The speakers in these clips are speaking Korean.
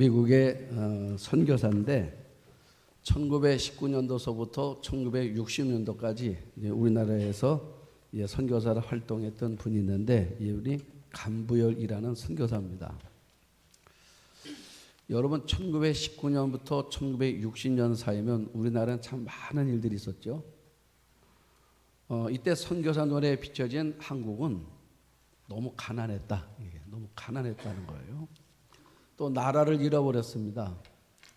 미국의 선교사인데 1919년도서부터 1960년도까지 우리나라에서 선교사를 활동했던 분이 있는데 이분이 간부열이라는 선교사입니다. 여러분 1919년부터 1960년 사이면 우리나라는 참 많은 일들이 있었죠. 이때 선교사 노래에 비춰진 한국은 너무 가난했다. 너무 가난했다는 거예요. 또 나라를 잃어버렸습니다.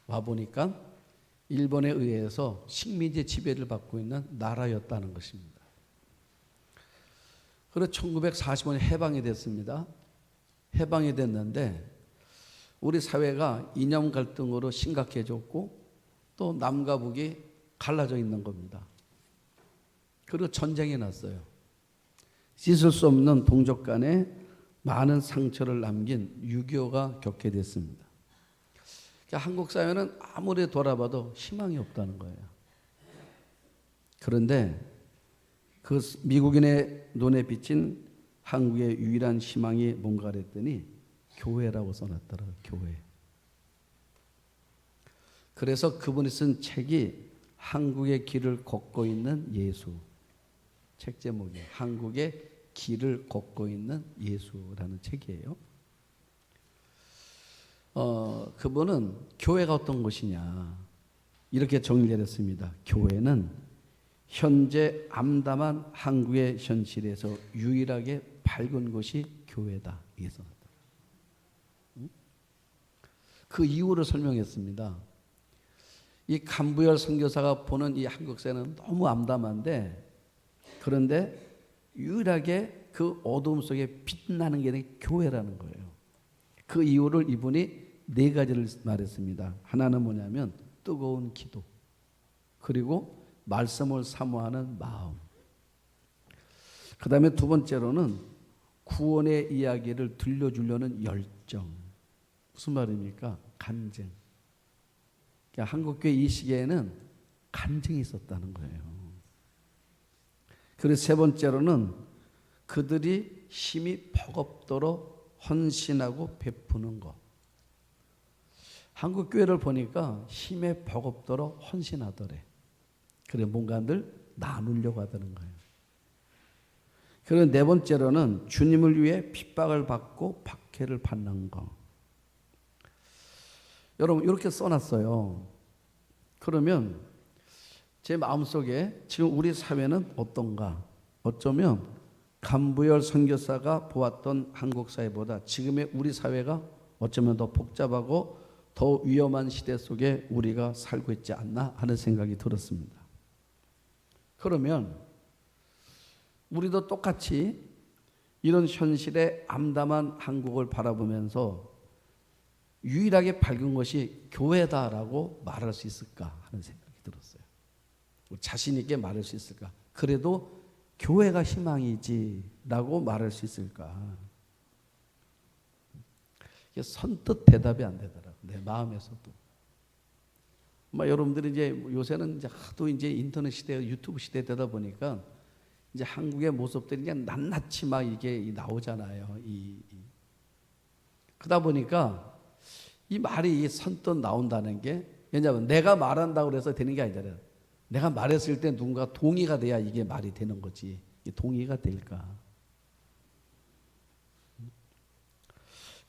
와보니까 일본에 의해서 식민지 지배를 받고 있는 나라였다는 것입니다. 그래서 1945년 해방이 됐습니다. 해방이 됐는데 우리 사회가 이념 갈등으로 심각해졌고 또 남과 북이 갈라져 있는 겁니다. 그리고 전쟁이 났어요. 씻을 수 없는 동족 간에 많은 상처를 남긴 6.25가 겪게 됐습니다. 그러니까 한국 사회는 아무리 돌아봐도 희망이 없다는 거예요. 그런데 그 미국인의 눈에 비친 한국의 유일한 희망이 뭔가 그랬더니 교회라고 써놨더라고요. 교회. 그래서 그분이 쓴 책이 한국의 길을 걷고 있는 예수. 책 제목이 한국의 길을 걷고 있는 예수라는 책이에요. 그분은 교회가 어떤 곳이냐 이렇게 정리를 했습니다. 교회는 현재 암담한 한국의 현실에서 유일하게 밝은 곳이 교회다. 이게 써놨다. 그 이유를 설명했습니다. 이 간부열 선교사가 보는 이 한국 사회는 너무 암담한데 그런데 유일하게 그 어두움 속에 빛나는 게 교회라는 거예요. 그 이유를 이분이 4가지를 말했습니다. 하나는 뭐냐면 뜨거운 기도, 그리고 말씀을 사모하는 마음, 그 다음에 2번째로는 구원의 이야기를 들려주려는 열정. 무슨 말입니까? 간증. 그러니까 한국교회 이 시기에는 간증이 있었다는 거예요. 그리고 3번째로는 그들이 힘이 버겁도록 헌신하고 베푸는 것. 한국 교회를 보니까 힘에 버겁도록 헌신하더래. 그래 뭔가 늘 나누려고 하더는 거예요. 그리고 4번째로는 주님을 위해 핍박을 받고 박해를 받는 것. 여러분 이렇게 써놨어요. 그러면 제 마음속에 지금 우리 사회는 어떤가? 어쩌면 간부열 선교사가 보았던 한국 사회보다 지금의 우리 사회가 어쩌면 더 복잡하고 더 위험한 시대 속에 우리가 살고 있지 않나 하는 생각이 들었습니다. 그러면 우리도 똑같이 이런 현실의 암담한 한국을 바라보면서 유일하게 밝은 것이 교회다라고 말할 수 있을까 하는 생각이 들었어요. 자신 있게 말할 수 있을까? 그래도 교회가 희망이지라고 말할 수 있을까? 이게 선뜻 대답이 안 되더라고요. 내 마음에서도. 여러분들이 이제 요새는 이제 하도 이제 인터넷 시대, 유튜브 시대 되다 보니까 이제 한국의 모습들이 그냥 낱낱이 막 이게 나오잖아요. 그러다 보니까 이 말이 선뜻 나온다는 게 왜냐하면 내가 말한다고 해서 되는 게 아니잖아요. 내가 말했을 때 누군가 동의가 돼야 이게 말이 되는 거지. 동의가 될까?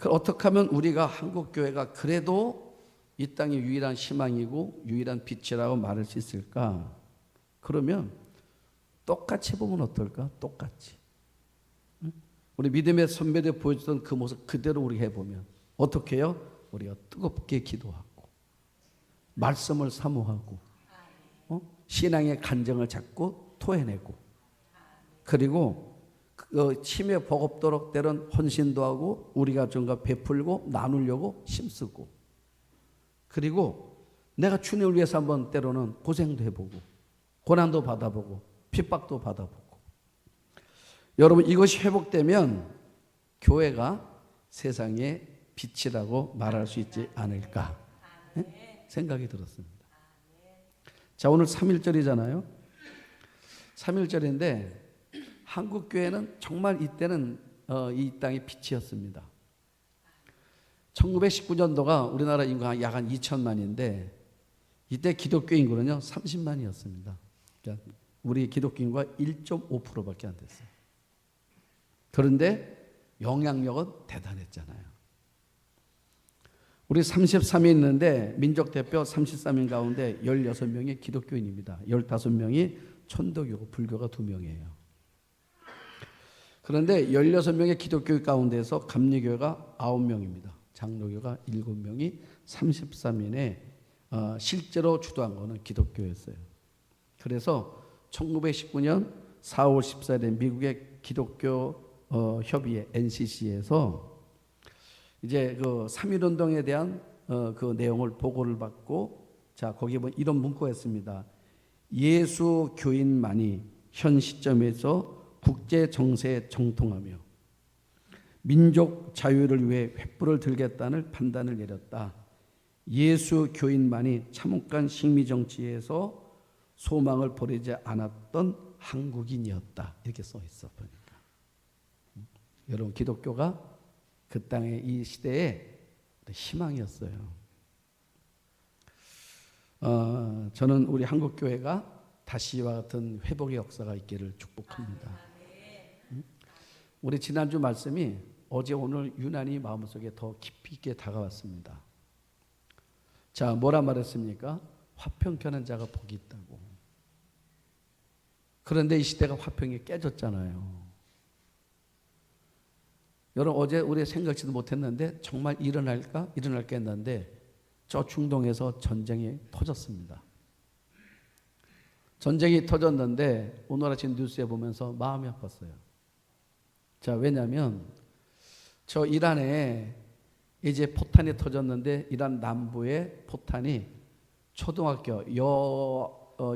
어떻게 하면 우리가 한국교회가 그래도 이 땅의 유일한 희망이고 유일한 빛이라고 말할 수 있을까? 그러면 똑같이 보면 어떨까? 똑같이. 우리 믿음의 선배들 보여주던 그 모습 그대로 우리 해보면 어떻게 해요? 우리가 뜨겁게 기도하고 말씀을 사모하고 신앙의 간증을 잡고 토해내고 그리고 그 힘에 버겁도록 때론 헌신도 하고 우리가 뭔가 베풀고 나누려고 힘쓰고 그리고 내가 주님을 위해서 한번 때로는 고생도 해보고 고난도 받아보고 핍박도 받아보고 여러분 이것이 회복되면 교회가 세상의 빛이라고 말할 수 있지 않을까 생각이 들었습니다. 자, 오늘 3.1절이잖아요. 3.1절인데 한국교회는 정말 이때는 이 땅의 빛이었습니다. 1919년도가 우리나라 인구가 약 한 2천만인데 이때 기독교 인구는요 30만이었습니다. 그러니까 우리 기독교 인구가 1.5%밖에 안 됐어요. 그런데 영향력은 대단했잖아요. 우리 33인 있는데 민족대표 33인 가운데 16명이 기독교인입니다. 15명이 천도교고 불교가 2명이에요. 그런데 16명의 기독교 가운데서 감리교가 9명입니다. 장로교가 7명이 33인에 실제로 주도한 것은 기독교였어요. 그래서 1919년 4월 14일에 미국의 기독교 협의회 NCC에서 이제 그 3.1운동에 대한 그 내용을 보고를 받고 자 거기에 보면 이런 문구가 있습니다. 예수 교인만이 현 시점에서 국제 정세에 정통하며 민족 자유를 위해 횃불을 들겠다는 판단을 내렸다. 예수 교인만이 참혹한 식미 정치에서 소망을 버리지 않았던 한국인이었다. 이렇게 써 있어 보니까. 여러분 기독교가 그 땅의 이 시대에 희망이었어요. 저는 우리 한국교회가 다시와 같은 회복의 역사가 있기를 축복합니다. 우리 지난주 말씀이 어제 오늘 유난히 마음속에 더 깊이 있게 다가왔습니다. 자, 뭐라 말했습니까? 화평 켜는 자가 복이 있다고. 그런데 이 시대가 화평이 깨졌잖아요. 여러분 어제 우리 생각지도 못했는데 정말 일어날까? 일어날까 했는데 저 중동에서 전쟁이 터졌습니다. 전쟁이 터졌는데 오늘 아침 뉴스에 보면서 마음이 아팠어요. 자, 왜냐하면 저 이란에 이제 포탄이 터졌는데 이란 남부의 포탄이 초등학교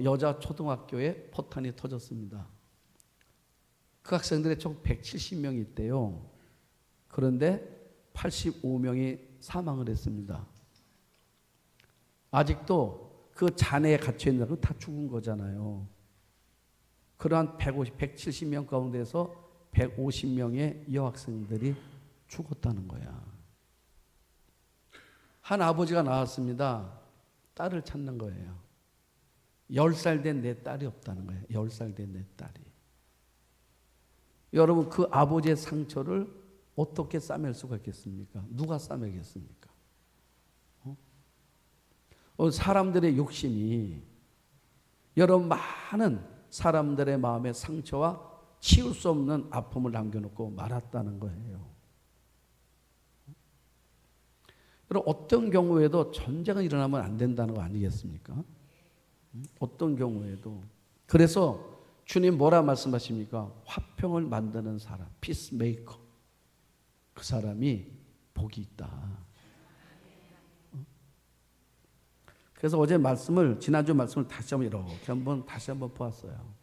여자 초등학교에 포탄이 터졌습니다. 그 학생들이 총 170명이 있대요. 그런데 85명이 사망을 했습니다. 아직도 그 잔해에 갇혀 있는 사람은 다 죽은 거잖아요. 그러한 170명 가운데서 150명의 여학생들이 죽었다는 거야. 한 아버지가 나왔습니다. 딸을 찾는 거예요. 10살 된 내 딸이 없다는 거예요. 10살 된 내 딸이. 여러분 그 아버지의 상처를 어떻게 싸맬 수가 있겠습니까? 누가 싸매겠습니까? 사람들의 욕심이 여러분 많은 사람들의 마음의 상처와 치울 수 없는 아픔을 남겨놓고 말았다는 거예요. 여러분 어떤 경우에도 전쟁은 일어나면 안 된다는 거 아니겠습니까? 어떤 경우에도. 그래서 주님 뭐라 말씀하십니까? 화평을 만드는 사람, 피스메이커. 그 사람이 복이 있다. 그래서 어제 말씀을 지난주 말씀을 다시 한번 보았어요.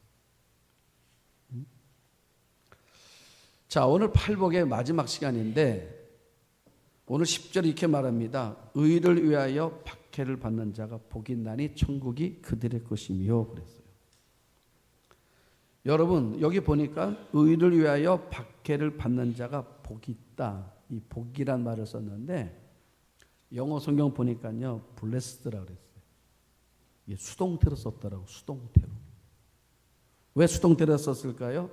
자, 오늘 팔복의 마지막 시간인데 오늘 10절 이렇게 말합니다. 의를 위하여 박해를 받는 자가 복이 있나니 천국이 그들의 것이며 그랬어요. 여러분 여기 보니까 의를 위하여 박해를 받는 자가 복이 있다. 이 복이란 말을 썼는데 영어 성경 보니까요 블레스드라 그랬어요. 이게 수동태로 썼더라고. 수동태로. 왜 수동태로 썼을까요?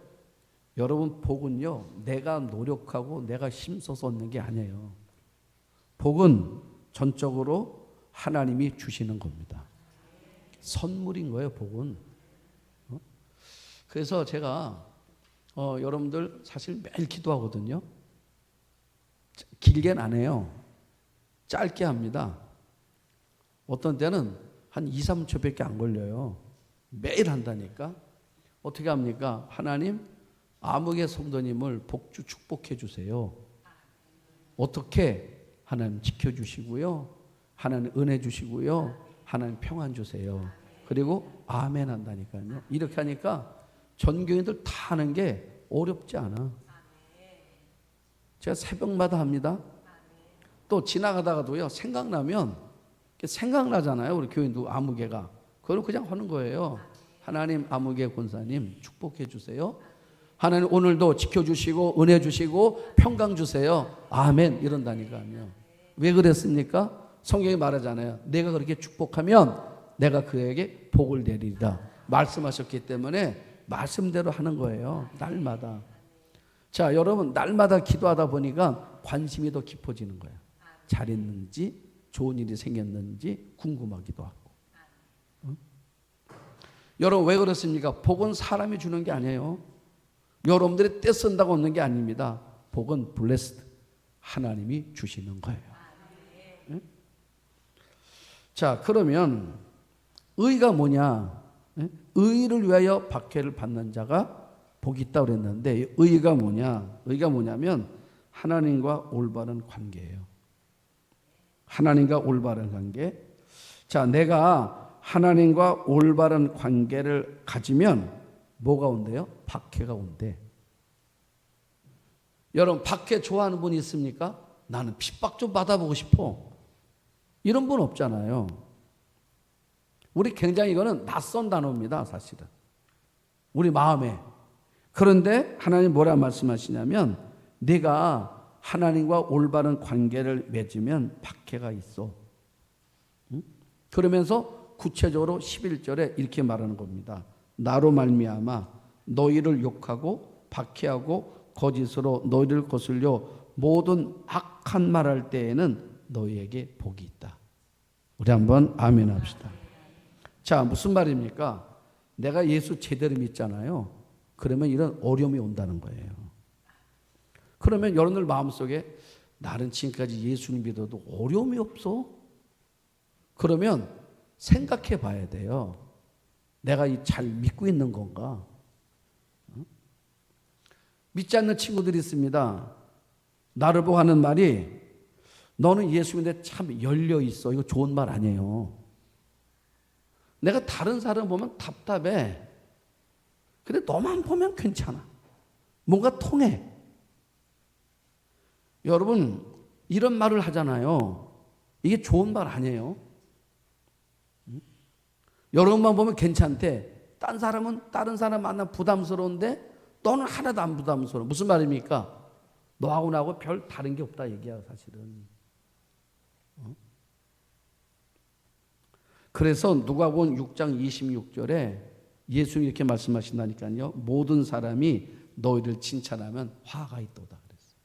여러분 복은요 내가 노력하고 내가 힘써서 얻는 게 아니에요. 복은 전적으로 하나님이 주시는 겁니다. 선물인 거예요. 복은. 그래서 제가 여러분들 사실 매일 기도하거든요. 길게는 안 해요. 짧게 합니다. 어떤 때는 한 2, 3초밖에 안 걸려요. 매일 한다니까. 어떻게 합니까? 하나님 아무개 성도님을 복주 축복해 주세요. 어떻게? 하나님 지켜주시고요. 하나님 은혜 주시고요. 하나님 평안 주세요. 그리고 아멘 한다니까요. 이렇게 하니까 전교인들 다 하는 게 어렵지 않아. 제가 새벽마다 합니다. 또 지나가다가도요. 생각나잖아요. 우리 교인도 아무개가. 그걸 그냥 하는 거예요. 하나님 아무개 권사님 축복해 주세요. 하나님 오늘도 지켜주시고 은혜 주시고 평강 주세요. 아멘 이런다니까요. 왜 그랬습니까? 성경이 말하잖아요. 내가 그렇게 축복하면 내가 그에게 복을 내리리라 말씀하셨기 때문에 말씀대로 하는 거예요. 날마다. 자, 여러분 날마다 기도하다 보니까 관심이 더 깊어지는 거예요. 잘 있는지 좋은 일이 생겼는지 궁금하기도 하고. 응? 여러분 왜 그렇습니까? 복은 사람이 주는 게 아니에요. 여러분들이 떼쓴다고 얻는 게 아닙니다. 복은 블레스드 하나님이 주시는 거예요. 응? 자, 그러면 의가 뭐냐? 응? 의를 위하여 박해를 받는 자가 복이 있다고 그랬는데 의가 뭐냐? 의가 뭐냐면 하나님과 올바른 관계예요. 하나님과 올바른 관계. 자, 내가 하나님과 올바른 관계를 가지면 뭐가 온대요? 박해가 온대. 여러분 박해 좋아하는 분 있습니까? 나는 핍박 좀 받아보고 싶어. 이런 분 없잖아요. 우리 굉장히 이거는 낯선 단어입니다. 사실은. 우리 마음에. 그런데 하나님 뭐라 말씀하시냐면 네가 하나님과 올바른 관계를 맺으면 박해가 있어. 응? 그러면서 구체적으로 11절에 이렇게 말하는 겁니다. 나로 말미암아 너희를 욕하고 박해하고 거짓으로 너희를 거슬려 모든 악한 말할 때에는 너희에게 복이 있다. 우리 한번 아멘 합시다. 자, 무슨 말입니까? 내가 예수 제대로 믿잖아요. 그러면 이런 어려움이 온다는 거예요. 그러면 여러분들 마음속에 나는 지금까지 예수를 믿어도 어려움이 없어? 그러면 생각해 봐야 돼요. 내가 잘 믿고 있는 건가? 믿지 않는 친구들이 있습니다. 나를 보고 하는 말이 너는 예수 믿는데 참 열려 있어. 이거 좋은 말 아니에요. 내가 다른 사람 보면 답답해. 근데 너만 보면 괜찮아. 뭔가 통해. 여러분 이런 말을 하잖아요. 이게 좋은 말 아니에요. 여러분만 보면 괜찮대. 다른 사람 만나 부담스러운데 너는 하나도 안 부담스러워. 무슨 말입니까? 너하고 나하고 별 다른 게 없다 얘기야 사실은. 그래서 누가복음 6장 26절에 예수님이 이렇게 말씀하신다니까요. 모든 사람이 너희를 칭찬하면 화가 있도다 그랬어요.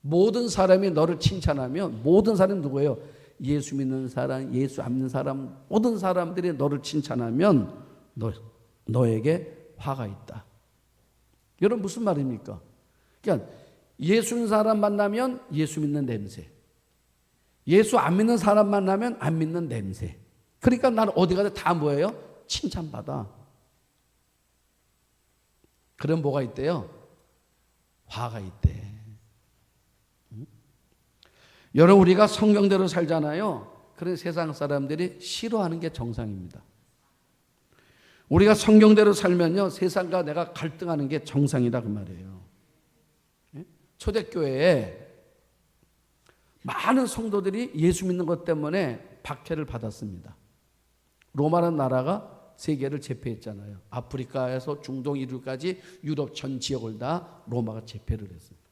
모든 사람이 너를 칭찬하면 모든 사람이 누구예요? 예수 믿는 사람, 예수 안 믿는 사람, 모든 사람들이 너를 칭찬하면 너에게 화가 있다. 여러분 무슨 말입니까? 그러니까 예수 믿는 사람 만나면 예수 믿는 냄새. 예수 안 믿는 사람 만나면 안 믿는 냄새. 그러니까 나는 어디 가도 다 뭐예요? 칭찬받아. 그럼 뭐가 있대요? 화가 있대. 응? 여러분 우리가 성경대로 살잖아요. 그런 세상 사람들이 싫어하는 게 정상입니다. 우리가 성경대로 살면요 세상과 내가 갈등하는 게 정상이다 그 말이에요. 초대교회에 많은 성도들이 예수 믿는 것 때문에 박해를 받았습니다. 로마라는 나라가 세계를 제패했잖아요. 아프리카에서 중동 이루까지 유럽 전 지역을 다 로마가 제패를 했습니다.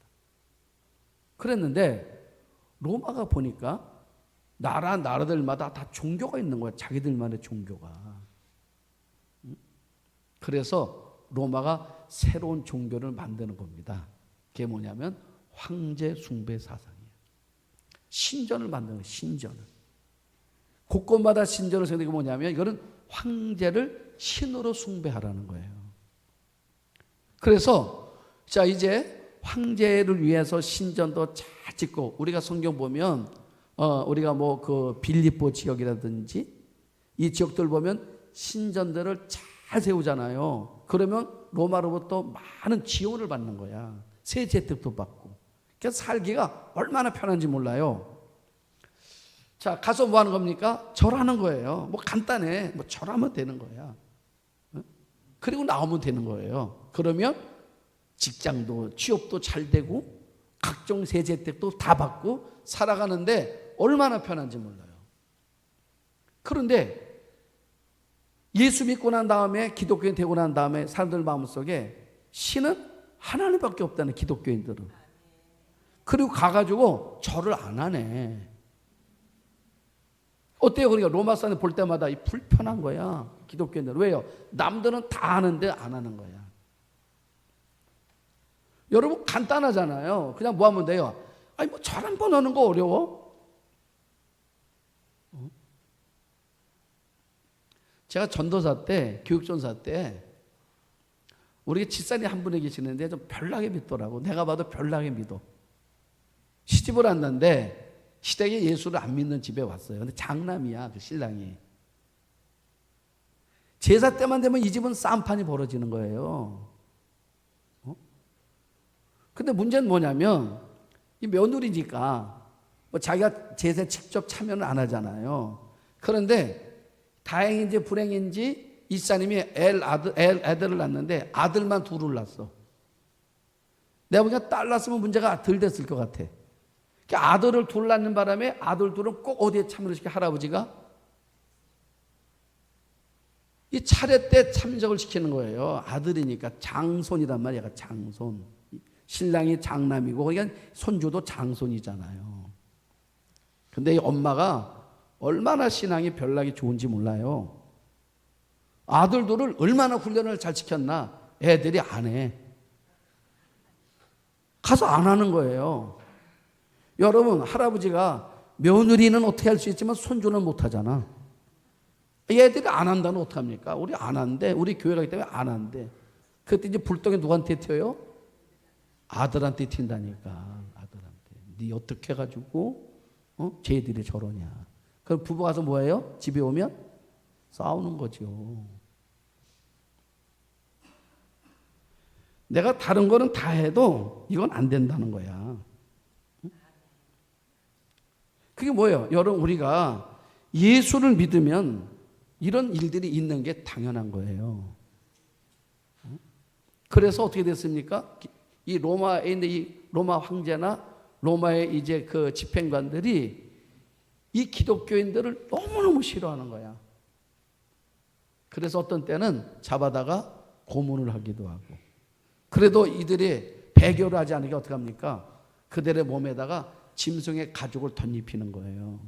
그랬는데 로마가 보니까 나라들마다 다 종교가 있는 거야. 자기들만의 종교가. 그래서 로마가 새로운 종교를 만드는 겁니다. 그게 뭐냐면 황제 숭배 사상이에요. 신전을 만드는 거예요. 신전을. 곳곳마다 신전을 세우는 게 뭐냐면 이거는 황제를 신으로 숭배하라는 거예요. 그래서 자 이제 황제를 위해서 신전도 잘 짓고 우리가 성경 보면 우리가 뭐 그 빌립보 지역이라든지 이 지역들 보면 신전들을 잘 세우잖아요. 그러면 로마로부터 많은 지원을 받는 거야. 세제 혜택도 받고. 그래서 살기가 얼마나 편한지 몰라요. 자, 가서 뭐 하는 겁니까? 절하는 거예요. 뭐 간단해. 뭐 절하면 되는 거야. 그리고 나오면 되는 거예요. 그러면 직장도 취업도 잘 되고 각종 세제 혜택도 다 받고 살아가는데 얼마나 편한지 몰라요. 그런데 예수 믿고 난 다음에 기독교인 되고 난 다음에 사람들 마음속에 신은 하나님밖에 없다는 기독교인들은 그리고 가가지고 절을 안 하네. 어때요? 그러니까 로마 사람들 볼 때마다 불편한 거야. 기독교인들. 왜요? 남들은 다 하는데 안 하는 거야. 여러분 간단하잖아요. 그냥 뭐 하면 돼요? 아니 뭐 절 한 번 하는 거 어려워? 제가 전도사 때, 교육전사 때 우리 집사님 한 분이 계시는데 좀 별나게 믿더라고. 내가 봐도 별나게 믿어. 시집을 왔는데 시댁에 예수를 안 믿는 집에 왔어요. 근데 장남이야, 그 신랑이. 제사 때만 되면 이 집은 싸움판이 벌어지는 거예요. 근데 문제는 뭐냐면 이 며느리니까 뭐 자기가 제사에 직접 참여는 안 하잖아요. 그런데 다행인지 불행인지 이사님이 애들을 낳는데 아들만 둘을 낳았어. 내가 보니까 딸 낳았으면 문제가 덜 됐을 것 같아. 아들을 둘 낳는 바람에 아들 둘은 꼭 어디에 참여를 시켜 할아버지가 이 차례 때 참석을 시키는 거예요. 아들이니까 장손이란 말이야. 장손. 신랑이 장남이고 그러니까 손주도 장손이잖아요. 근데 이 엄마가 얼마나 신앙이 별나기 좋은지 몰라요. 아들들을 얼마나 훈련을 잘 시켰나. 애들이 안 해. 가서 안 하는 거예요. 여러분, 할아버지가 며느리는 어떻게 할 수 있지만 손주는 못 하잖아. 얘들이 안 한다면 어떡합니까? 우리 안 한대. 우리 교회가 있기 때문에 안 한대. 그때 이제 불똥이 누구한테 튀어요? 아들한테 튄다니까. 아들한테. 네 어떻게 해가지고 쟤들이 저러냐. 그럼 부부가 가서 뭐예요? 집에 오면 싸우는 거죠. 내가 다른 거는 다 해도 이건 안 된다는 거야. 그게 뭐예요? 여러분, 우리가 예수를 믿으면 이런 일들이 있는 게 당연한 거예요. 그래서 어떻게 됐습니까? 이 로마에 있는 이 로마 황제나 로마의 이제 그 집행관들이 이 기독교인들을 너무너무 싫어하는 거야. 그래서 어떤 때는 잡아다가 고문을 하기도 하고. 그래도 이들이 배교를 하지 않으니까 어떻게 합니까? 그들의 몸에다가 짐승의 가죽을 덧입히는 거예요.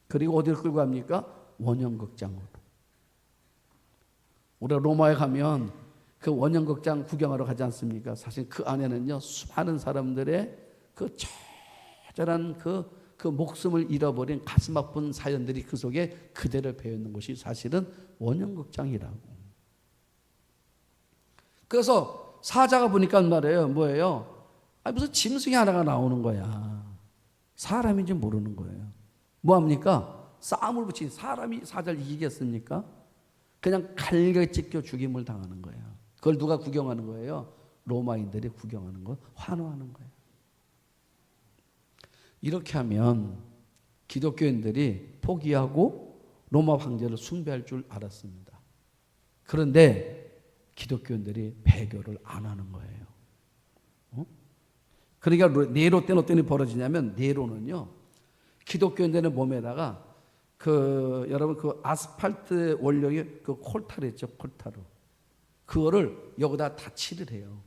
그리고 어디를 끌고 갑니까? 원형극장으로. 우리가 로마에 가면 그 원형극장 구경하러 가지 않습니까? 사실 그 안에는요, 수많은 사람들의 그 처절한 그 목숨을 잃어버린 가슴 아픈 사연들이 그 속에 그대로 배어있는 것이 사실은 원형극장이라고. 그래서 사자가 보니까 말이에요. 뭐예요? 무슨 짐승이 하나가 나오는 거야. 사람인지 모르는 거예요. 뭐합니까? 싸움을 붙인 사람이 사자를 이기겠습니까? 그냥 칼에 찢겨 죽임을 당하는 거예요. 그걸 누가 구경하는 거예요? 로마인들이 구경하는 거, 환호하는 거예요. 이렇게 하면 기독교인들이 포기하고 로마 황제를 숭배할 줄 알았습니다. 그런데 기독교인들이 배교를 안 하는 거예요. 그러니까 네로 때는 어떤 일이 벌어지냐면, 네로는요, 기독교인들의 몸에다가 여러분 그 아스팔트 원료의 그 콜타르 있죠, 콜타르. 그거를 여기다 다 칠을 해요.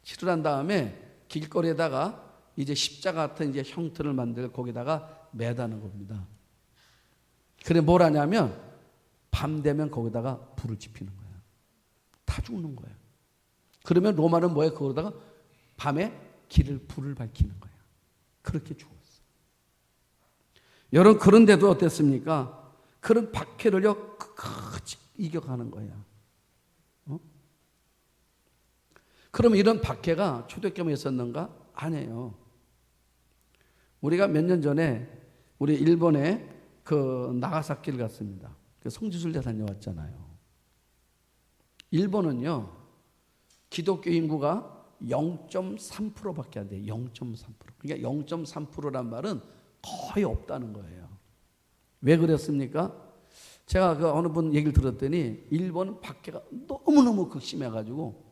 칠을 한 다음에 길거리에다가 이제 십자가 같은 이제 형태를 만들고 거기다가 매다는 겁니다. 그래 뭘 하냐면 밤 되면 거기다가 불을 지피는 거예요. 다 죽는 거예요. 그러면 로마는 뭐예요? 그거다가 밤에 불을 밝히는 거예요. 그렇게 죽었어요. 여러분, 그런데도 어땠습니까? 그런 박해를요 끝까지 이겨가는 거예요. 그러면 이런 박해가 초대교회에 있었는가? 아니에요. 우리가 몇 년 전에 우리 일본에 그 나가사키를 갔습니다. 그 성지순례 다녀왔잖아요. 일본은요, 기독교 인구가 0.3%밖에 안 돼요. 0.3%. 그러니까 0.3%란 말은 거의 없다는 거예요. 왜 그랬습니까? 제가 그 어느 분 얘기를 들었더니 일본은 박해가 너무너무 극심해가지고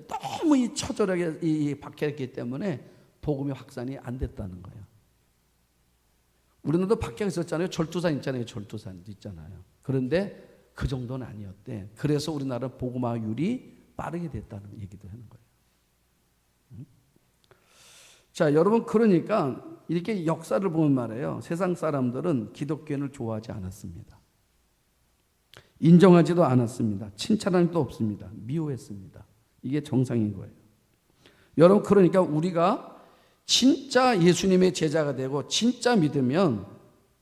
너무 이 처절하게 이 박해했기 때문에 복음의 확산이 안 됐다는 거예요. 우리나라도 박해가 있었잖아요. 절두산 있잖아요. 절두산도 있잖아요. 그런데 그 정도는 아니었대. 그래서 우리나라 복음화율이 빠르게 됐다는 얘기도 하는 거예요. 자, 여러분, 그러니까 이렇게 역사를 보면 말이에요. 세상 사람들은 기독교인을 좋아하지 않았습니다. 인정하지도 않았습니다. 칭찬할 도 없습니다. 미워했습니다. 이게 정상인 거예요. 여러분, 그러니까 우리가 진짜 예수님의 제자가 되고 진짜 믿으면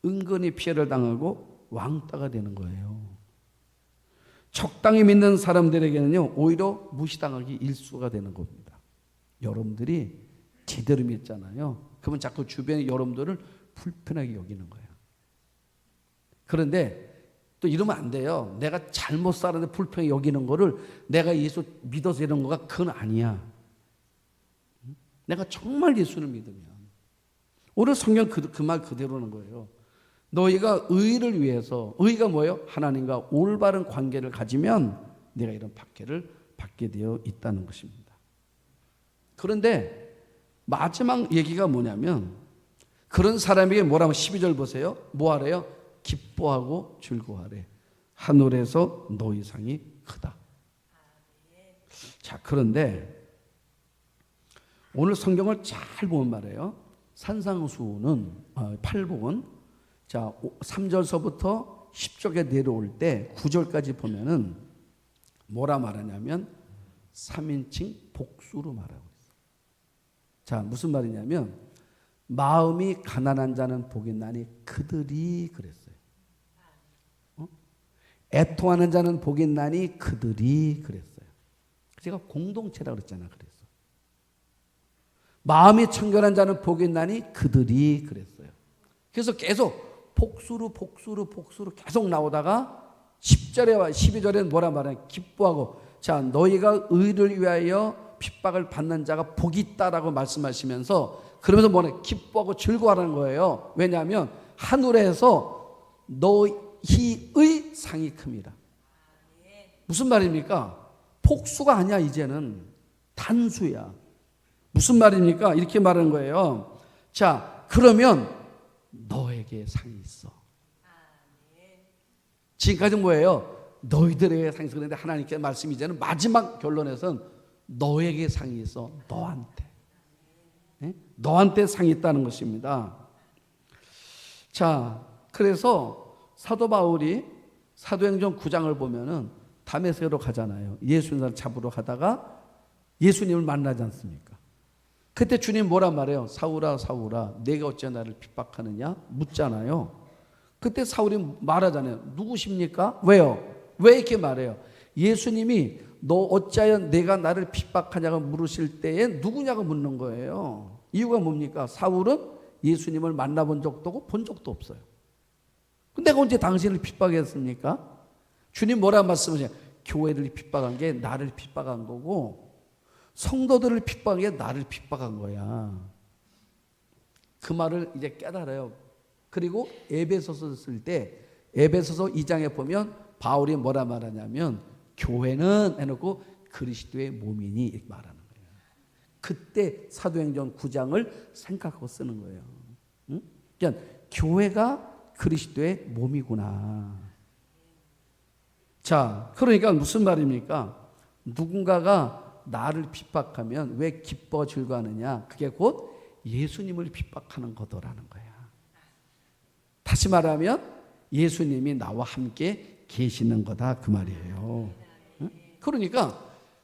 은근히 피해를 당하고 왕따가 되는 거예요. 적당히 믿는 사람들에게는요, 오히려 무시당하기 일수가 되는 겁니다. 여러분들이 제대로 믿잖아요. 그러면 자꾸 주변의 여러분들을 불편하게 여기는 거예요. 그런데 또 이러면 안 돼요. 내가 잘못 살았는데 불편하게 여기는 거를 내가 예수 믿어서 이런 거가 그건 아니야. 내가 정말 예수를 믿으면. 오늘 성경 그 말 그대로는 거예요. 너희가 의를 위해서, 의가 뭐예요? 하나님과 올바른 관계를 가지면 내가 이런 박해를 받게 되어 있다는 것입니다. 그런데 마지막 얘기가 뭐냐면 그런 사람에게 뭐라고 12절 보세요. 뭐 하래요? 기뻐하고 즐거워하래. 하늘에서 너희 상이 크다. 자, 그런데 오늘 성경을 잘 보면 말이에요. 산상수훈은 8복은 자 3절서부터 10절에 내려올 때 9절까지 보면은 뭐라 말하냐면 3인칭 복수로 말하고 있어요. 자, 무슨 말이냐면 마음이 가난한 자는 복이 나니 그들이 그랬어요. 애통하는 자는 복이 나니 그들이 그랬어요. 제가 공동체라고 그랬잖아요. 그래서 마음이 청결한 자는 복이 나니 그들이 그랬어요. 그래서 계속 복수로 계속 나오다가 10절에 12절에는 뭐라 말해요? 기뻐하고 자 너희가 의를 위하여 핍박을 받는 자가 복이 있다라고 말씀하시면서 그러면서 뭐냐 기뻐하고 즐거워하는 거예요. 왜냐하면 하늘에서 너희의 상이 큽니다. 무슨 말입니까? 복수가 아니야. 이제는 단수야. 무슨 말입니까? 이렇게 말하는 거예요. 자, 그러면 너에게 상이 있어. 지금까지 뭐예요? 너희들에게 상이 있어. 그런데 하나님께 말씀이 이제는 마지막 결론에서는 너에게 상이 있어. 너한테. 네? 너한테 상이 있다는 것입니다. 자, 그래서 사도 바울이 사도행전 9장을 보면은 다메섹으로 가잖아요. 예수님을 잡으러 가다가 예수님을 만나지 않습니까? 그때 주님 뭐라 말해요? 사울아 사울아 내가 어찌 나를 핍박하느냐? 묻잖아요. 그때 사울이 말하잖아요. 누구십니까? 왜요? 왜 이렇게 말해요? 예수님이 너 어찌하여 내가 나를 핍박하냐고 물으실 때에 누구냐고 묻는 거예요. 이유가 뭡니까? 사울은 예수님을 만나본 적도 없고 본 적도 없어요. 내가 언제 당신을 핍박했습니까? 주님 뭐라 말씀하세요? 교회를 핍박한 게 나를 핍박한 거고 성도들을 핍박한 게 나를 핍박한 거야. 그 말을 이제 깨달아요. 그리고 에베소서 쓸 때 에베소서 2장에 보면 바울이 뭐라 말하냐면 교회는 해놓고 그리스도의 몸이니 이렇게 말하는 거예요. 그때 사도행전 9장을 생각하고 쓰는 거예요. 응? 그러니까 교회가 그리스도의 몸이구나. 자, 그러니까 무슨 말입니까? 누군가가 나를 핍박하면 왜 기뻐 즐거워하느냐? 그게 곧 예수님을 핍박하는 거더라는 거야. 다시 말하면 예수님이 나와 함께 계시는 거다 그 말이에요. 응? 그러니까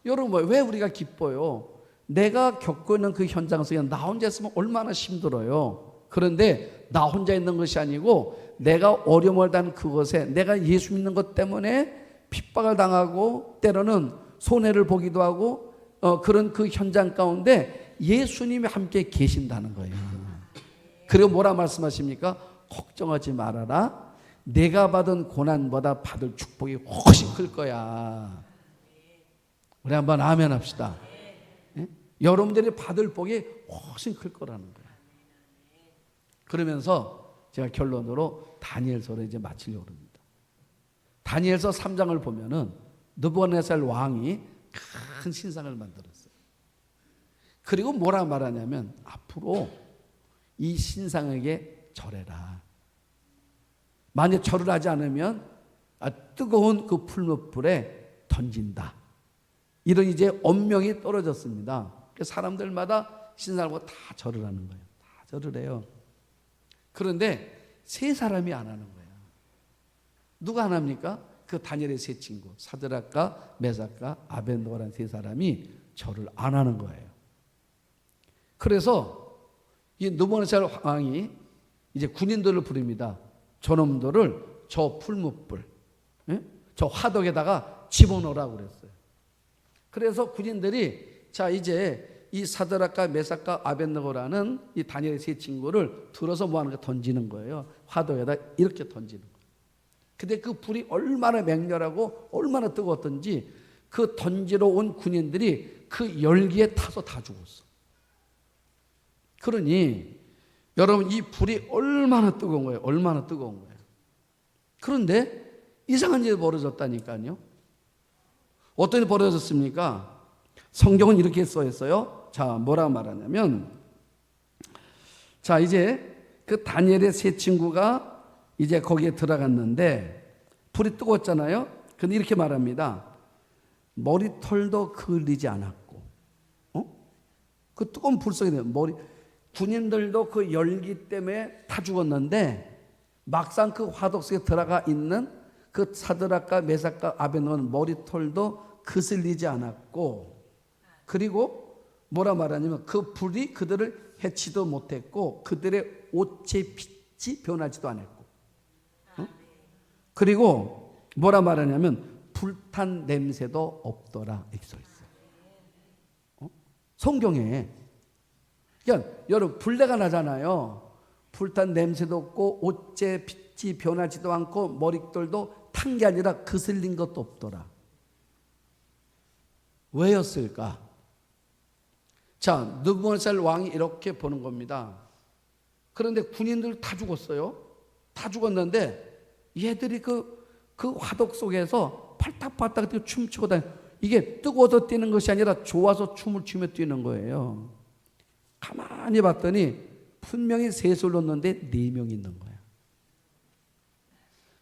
여러분 왜 우리가 기뻐요? 내가 겪고 있는 그 현장 속에 나 혼자 있으면 얼마나 힘들어요. 그런데 나 혼자 있는 것이 아니고 내가 어려움을 당한 그것에 내가 예수 믿는 것 때문에 핍박을 당하고 때로는 손해를 보기도 하고 그런 그 현장 가운데 예수님이 함께 계신다는 거예요. 그리고 뭐라 말씀하십니까? 걱정하지 말아라. 내가 받은 고난보다 받을 축복이 훨씬 클 거야. 우리 한번 아멘 합시다. 예? 여러분들이 받을 복이 훨씬 클 거라는 거예요. 그러면서 제가 결론으로 다니엘서를 이제 마치려고 합니다. 다니엘서 3장을 보면은 느부갓네살 왕이 큰 신상을 만들었어요. 그리고 뭐라 말하냐면 앞으로 이 신상에게 절해라. 만약 절을 하지 않으면 뜨거운 그 풀무불에 던진다. 이런 이제 엄명이 떨어졌습니다. 사람들마다 신사를 보고 다 절을 하는 거예요. 다 절을 해요. 그런데 세 사람이 안 하는 거예요. 누가 안 합니까? 그 다니엘의 세 친구 사드락과 메삭과 아벤노고라는 세 사람이 절을 안 하는 거예요. 그래서 이 느부갓네살 왕이 이제 군인들을 부릅니다. 저놈들을 저 풀무불, 저 화덕에다가 집어넣으라고 그랬어요. 그래서 군인들이 자 이제 이 사드락과 메삭과 아벤느고라는 이 다니엘의 세 친구를 들어서 뭐 하는 거 던지는 거예요. 화덕에다 이렇게 던지는 거예요. 근데 그 불이 얼마나 맹렬하고 얼마나 뜨거웠던지 그 던지러 온 군인들이 그 열기에 타서 다 죽었어. 그러니 여러분 이 불이 얼마나 뜨거운 거예요. 얼마나 뜨거운 거예요. 그런데 이상한 일이 벌어졌다니까요. 어떤 일이 벌어졌습니까? 성경은 이렇게 써 있어요. 자, 뭐라 말하냐면 자, 이제 그 다니엘의 세 친구가 이제 거기에 들어갔는데 불이 뜨거웠잖아요. 근데 이렇게 말합니다. 머리털도 그을리지 않았고, 그 뜨거운 불 속에 군인들도 그 열기 때문에 다 죽었는데 막상 그 화덕 속에 들어가 있는 그 사드락과 메삭과 아벤노고는 머리털도 그슬리지 않았고, 그리고 뭐라 말하냐면 그 불이 그들을 해치도 못했고 그들의 옷의 빛이 변하지도 않았고, 그리고 뭐라 말하냐면 불탄 냄새도 없더라 이렇게 써 있어요. 성경에. 그러니까 여러분 불내가 나잖아요. 불탄 냄새도 없고 옷의 빛이 변하지도 않고 머리털도 탄 게 아니라 그슬린 것도 없더라. 왜였을까? 자, 느부갓네살 왕이 이렇게 보는 겁니다. 그런데 군인들 다 죽었어요. 다 죽었는데 얘들이 그 화덕 속에서 팔딱팔딱 춤추고 다니. 이게 뜨거워서 뛰는 것이 아니라 좋아서 춤을 추며 뛰는 거예요. 가만히 봤더니 분명히 셋을 놓는데 4명이 있는 거야.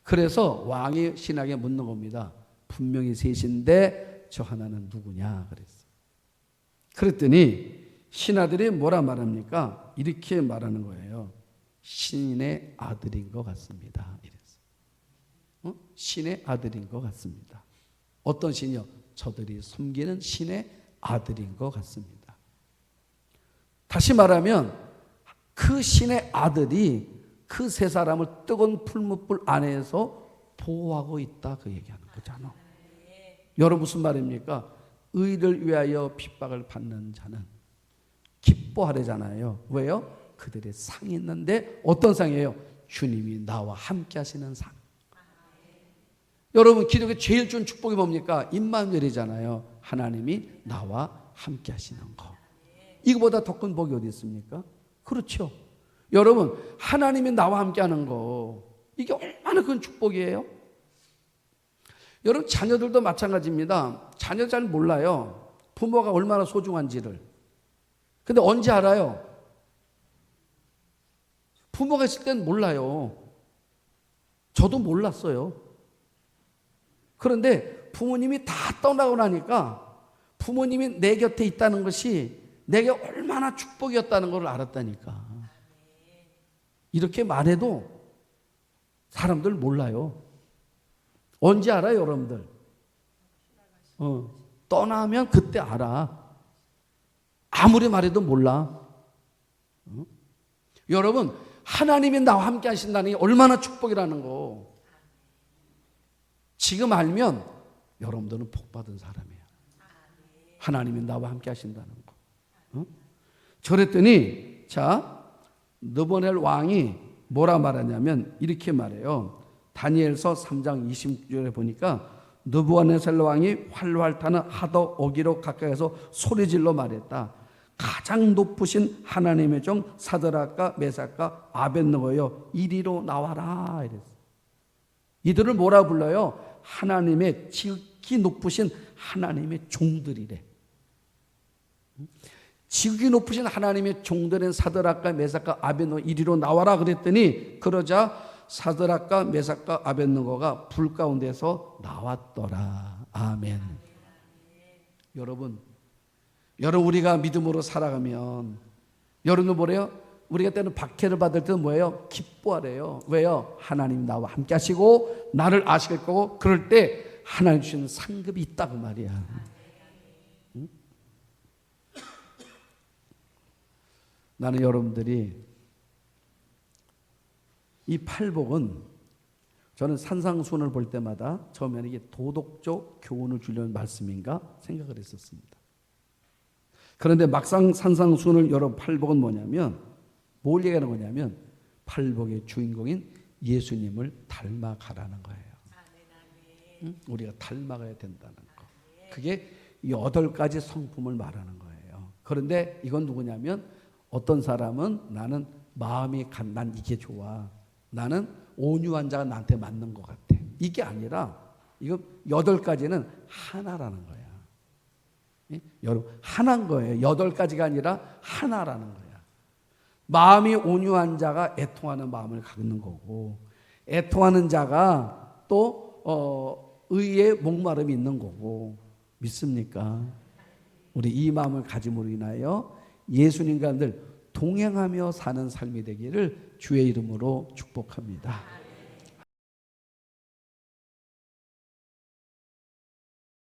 그래서 왕이 신하에게 묻는 겁니다. 분명히 셋인데 저 하나는 누구냐 그랬어. 그랬더니 신하들이 뭐라 말합니까? 이렇게 말하는 거예요. 신의 아들인 것 같습니다. 이랬어. 신의 아들인 것 같습니다. 어떤 신이요? 저들이 섬기는 신의 아들인 것 같습니다. 다시 말하면 그 신의 아들이 그 세 사람을 뜨거운 풀무불 안에서 보호하고 있다 그 얘기하는 거잖아. 여러분 무슨 말입니까? 의를 위하여 핍박을 받는 자는 기뻐하려잖아요. 왜요? 그들의 상이 있는데 어떤 상이에요? 주님이 나와 함께 하시는 상. 여러분 기독의 제일 좋은 축복이 뭡니까? 임마누엘이잖아요. 하나님이 나와 함께 하시는 거. 이거보다 더 큰 복이 어디 있습니까? 그렇죠. 여러분 하나님이 나와 함께 하는 거 이게 얼마나 큰 축복이에요. 여러분 자녀들도 마찬가지입니다. 자녀 잘 몰라요. 부모가 얼마나 소중한지를. 근데 언제 알아요? 부모가 있을 땐 몰라요. 저도 몰랐어요. 그런데 부모님이 다 떠나고 나니까 부모님이 내 곁에 있다는 것이 내게 얼마나 축복이었다는 걸 알았다니까. 이렇게 말해도 사람들 몰라요. 언제 알아요, 여러분들? 떠나면 그때 알아. 아무리 말해도 몰라. 여러분, 하나님이 나와 함께 하신다는 게 얼마나 축복이라는 거. 지금 알면 여러분들은 복받은 사람이에요. 하나님이 나와 함께 하신다는 거. 저랬더니 자 느부갓네살 왕이 뭐라 말하냐면 이렇게 말해요. 다니엘서 3장 20절에 보니까 느부갓네살 왕이 활활 타는 하덕 어기로 가까이서 소리질러 말했다. 가장 높으신 하나님의 종 사드락과 메삭과 아벤느고여 이리로 나와라 이랬어. 이들을 뭐라 불러요? 하나님의 지극히 높으신 하나님의 종들이래. 지극히 높으신 하나님의 종들인 사드락과 메삭과 아벤느고 이리로 나와라 그랬더니 그러자 사드락과 메삭과 아벤느고가 불 가운데서 나왔더라. 아멘. 여러분 우리가 믿음으로 살아가면 여러분도 뭐래요? 우리가 때는 박해를 받을 때는 뭐예요? 기뻐하래요. 왜요? 하나님 나와 함께 하시고 나를 아실 거고 그럴 때 하나님 주시는 상급이 있다고 말이야. 응? 나는 여러분들이 이 팔복은 저는 산상수훈을 볼 때마다 처음에는 이게 도덕적 교훈을 주려는 말씀인가 생각을 했었습니다. 그런데 막상 산상수훈을 열어 팔복은 뭐냐면 뭘 얘기하는 거냐면 팔복의 주인공인 예수님을 닮아가라는 거예요. 응? 우리가 닮아가야 된다는 거. 그게 8가지 성품을 말하는 거예요. 그런데 이건 누구냐면 어떤 사람은 나는 마음이 난 이게 좋아. 나는 온유한 자가 나한테 맞는 것 같아. 이게 아니라 이거 8가지는 하나라는 거야. 예? 여러분 하나인 거예요. 8가지가 아니라 하나라는 거야. 마음이 온유한 자가 애통하는 마음을 갖는 거고 애통하는 자가 또 의의 목마름이 있는 거고 믿습니까? 우리 이 마음을 가짐으로 인하여 예수님과 늘 동행하며 사는 삶이 되기를 주의 이름으로 축복합니다.